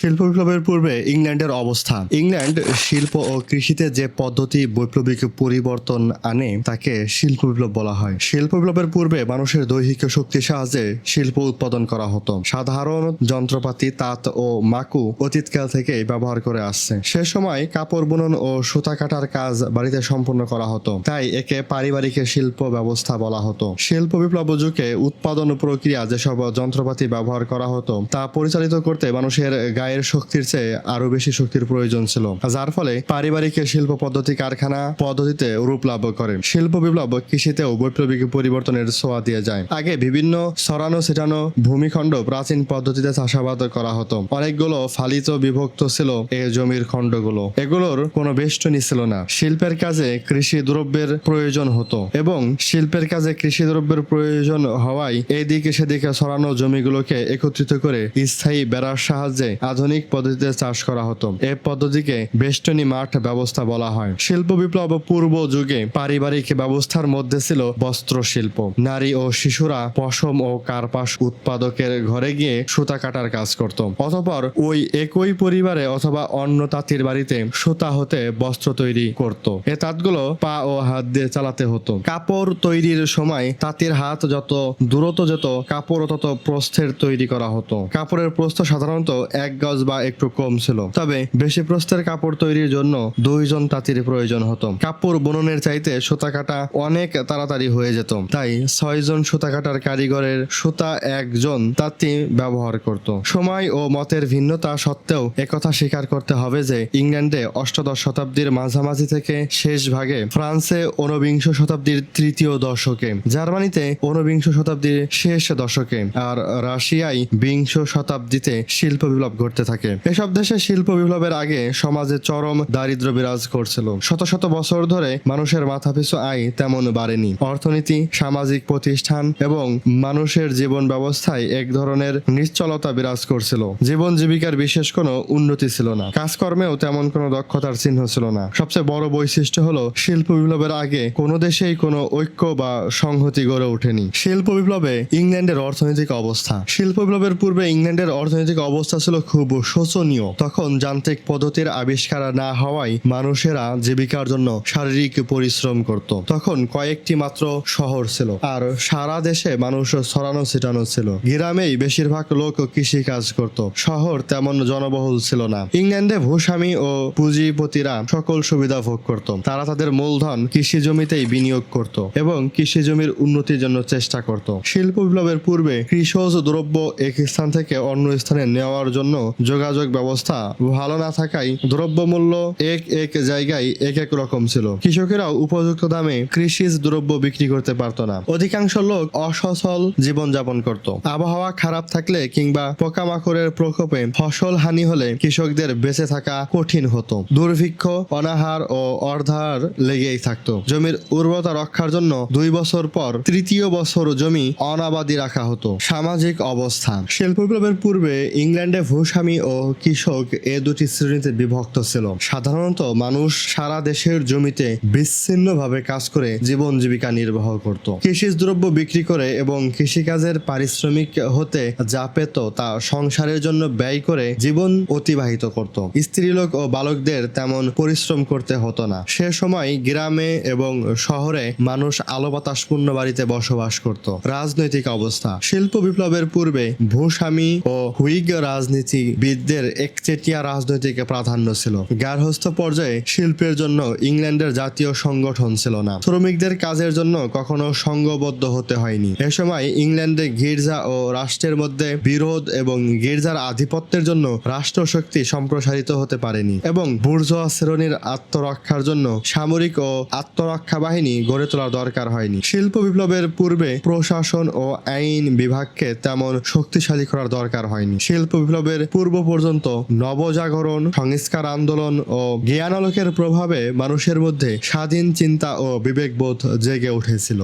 শিল্প বিপ্লবের পূর্বে ইংল্যান্ডের অবস্থা। ইংল্যান্ড শিল্প ও কৃষিতে যে পদ্ধতি বৈপ্লবিক পরিবর্তন আনে তাকে শিল্প বিপ্লব বলা হয়। শিল্প বিপ্লবের পূর্বে মানুষের দৈহিক শক্তির সাহায্যে শিল্প উৎপাদন করা হতো। সাধারণ যন্ত্রপাতি তাঁত ও মাকু অতীতকাল থেকে ব্যবহার করে আসছে। সে সময় কাপড় বুনন ও সুতা কাটার কাজ বাড়িতে সম্পন্ন করা হতো, তাই একে পারিবারিক শিল্প ব্যবস্থা বলা হতো। শিল্প বিপ্লব যুগে উৎপাদন প্রক্রিয়া যেসব যন্ত্রপাতি ব্যবহার করা হতো তা পরিচালিত করতে মানুষের গায়ের শক্তির চেয়ে আরো বেশি শক্তির প্রয়োজন ছিল, যার ফলে পারিবারিক শিল্প পদ্ধতি কারখানা পদ্ধতিতে রূপ লাভ করে। শিল্প বিপ্লব কৃষিতেও বৈপ্লবিক পরিবর্তনের ছোঁয়া দিয়ে যায়। আগে বিভিন্ন ছড়ানো ছিটানো ভূমিখণ্ড প্রাচীন পদ্ধতিতে চাষাবাদ করা হতো। অনেকগুলো ফালিত বিভক্ত ছিল এই জমির খণ্ডগুলো। এগুলোর কোনো বেষ্টনী ছিল না। শিল্পের কাজে কৃষি দ্রব্যের প্রয়োজন হতো এবং শিল্পের কাজে কৃষি দ্রব্যের প্রয়োজন হওয়ায় এদিকে সেদিকে ছড়ানো জমিগুলোকে একত্রিত করে স্থায়ী বেড়ার সাহায্যে আধুনিক পদ্ধতিতে চাষ করা হতো। এই পদ্ধতিকে বেষ্টনী মাঠ ব্যবস্থা বলা হয়। শিল্প বিপ্লব পূর্ব যুগে পারিবারিক ব্যবস্থার মধ্যে ছিল বস্ত্র শিল্প। নারী ও শিশুরা পশম ও কার্পাস উৎপাদকের ঘরে গিয়ে সুতা কাটার কাজ করত। অতঃপর ওই একই পরিবারে অথবা অন্য তাঁতির বাড়িতে সুতা হতে বস্ত্র তৈরি করত। এ তাঁতগুলো পা ও হাত দিয়ে চালাতে হতো। কাপড় তৈরির সময় তাঁতির হাত যত দূরত যেত কাপড় তত প্রস্থের তৈরি করা হতো। কাপড়ের প্রস্থ সাধারণত 1 গজ বা একটু কম ছিল, তবে বেশি প্রস্থের কাপড় তৈরির জন্য 2 জন তাঁতির প্রয়োজন হতো। কাপড় বুননের চাইতে সুতা কাটা অনেক তাড়াতাড়ি হয়ে যেত, তাই 6 জন সুতা কাটার কারিগরের সুতা 1 জন তাঁতি ব্যবহার করত। সময় ও মতের ভিন্নতা সত্ত্বেও একথা স্বীকার করতে হবে যে ইংল্যান্ডে অষ্টাদশ শতাব্দীর মাঝামাঝি থেকে শেষ ভাগে, ফ্রান্সে ঊনবিংশ শতাব্দীর তৃতীয় দশকে, জার্মানিতে ঊনবিংশ শতাব্দীর শেষ দশকে আর রাশিয়ায় বিংশ শতাব্দীতে শিল্প বিপ্লব ঘটতে থাকে। এসব দেশে শিল্প বিপ্লবের আগে সমাজে চরম দারিদ্র্য বিরাজ করছিল। শত শত বছর ধরে মানুষের মাথাপিছু আয় তেমন বাড়েনি। অর্থনীতি, সামাজিক প্রতিষ্ঠান এবং মানুষের জীবন ব্যবস্থায় এক ধরনের নিশ্চলতা বিরাজ করছিল। জীবন জীবিকার বিশেষ কোনো উন্নতি ছিল না। কাজকর্মেও তেমন কোনো দক্ষতার চিহ্ন ছিল না। সবচেয়ে বড় বৈশিষ্ট্য হলো শিল্প বিপ্লবের আগে কোনো দেশেই কোনো ঐক্য বা সংহতি গড়ে ওঠেনি। শিল্প বিপ্লবে ইংল্যান্ডের অর্থনৈতিক অবস্থা। শিল্প বিপ্লবের পূর্বে ইংল্যান্ডের অর্থনৈতিক অবস্থা ছিল খুব শোচনীয়। তখন যান্ত্রিক পদ্ধতির আবিষ্কার না হওয়ায় মানুষেরা জীবিকার জন্য শারীরিক পরিশ্রম করত। তখন কয়েকটি মাত্র শহর ছিল আর সারা দেশে মানুষ ছড়ানো ছিটানো ছিল। গ্রামেই বেশিরভাগ লোক কৃষি কাজ করত। শহর তেমন জনবহুল ছিল না। ইংল্যান্ডে ভূস্বামী ও পুঁজিপতিরা সকল সুবিধা ভোগ করত। তারা তাদের মূলধন কৃষি জমিতেই বিনিয়োগ করত এবং কৃষি জমির উন্নতির জন্য চেষ্টা করত। শিল্প বিপ্লবের পূর্বে কৃষিজ দ্রব্য এক স্থান থেকে অন্য স্থানে নেওয়ার জন্য যোগাযোগ ব্যবস্থা ভালো না থাকায় দ্রব্যমূল্য এক জায়গায় এক রকম ছিল। কৃষকেরাও উপযুক্ত দামে কৃষিজ দ্রব্য বিক্রি করতে পারত না। অধিকাংশ লোক অসচ্ছল জীবনযাপন করত। আবহাওয়া খারাপ থাকলে কিংবা পোকামাকড়ের প্রকোপে ফসল হানি হলে কৃষকদের বেঁচে থাকা কঠিন হতো। দুর্ভিক্ষ, অনাহার ও অর্ধার লেগেই থাকতো। জমির উর্বরতা রক্ষার জন্য 2 বছর পর তৃতীয় বছর জমি অনাবাদি রাখা হতো। সামাজিক অবস্থা। শিল্প বিপ্লবের পূর্বে ইংল্যান্ডে ভূস্বামী ও কৃষক এ দুটি শ্রেণীতে বিভক্ত ছিল। সাধারণত মানুষ সারা দেশের জমিতে বিচ্ছিন্নভাবে কাজ করে জীবন জীবিকা নির্বাহ করত। কৃষিজ দ্রব্য বিক্রি করে এবং কৃষিকাজের পারিশ্রমিক হতে যা পেত তা সংসারের জন্য ব্যয় করে জীবন অতিবাহিত করত। স্ত্রীলোক ও বালকদের তেমন পরিশ্রম করতে হতো না। সে সময় গ্রামে এবং শহরে মানুষ আলো বাতাসপূর্ণ বাড়িতে বসবাস করত। রাজনৈতিক অবস্থা। শিল্প বিপ্লবের পূর্বে ভূস্বামী ও হুইগ রাজনীতিবিদদের একচেটিয়া রাজনৈতিক প্রাধান্য ছিল। গার্হস্থ্য পর্যায়ে শিল্পের জন্য ইংল্যান্ডের জাতীয় সংগঠন ছিল না। শ্রমিকদের কাজের জন্য কখনো সংঘবদ্ধ হতে হয়নি। এ সময় ইংল্যান্ডে গির্জা ও রাষ্ট্রের মধ্যে বিরোধ এবং গির্জার আধিপত্যের জন্য রাষ্ট্রশক্তি সম্প্রসারিত হতে পারেনি এবং বুর্জোয়া শ্রেণীর আত্মরক্ষার জন্য সামরিক ও আত্মরক্ষা বাহিনী গড়ে তোলার দরকার হয়নি। শিল্প বিপ্লবের পূর্বে প্রশাসন ও আইন বিভাগকে তেমন শক্তিশালী করার দরকার হয়নি। শিল্প বিপ্লবের পূর্ব পর্যন্ত নবজাগরণ, সংস্কার আন্দোলন ও জ্ঞানালোকের প্রভাবে মানুষের মধ্যে স্বাধীন চিন্তা ও বিবেকবোধ জেগে উঠেছিল।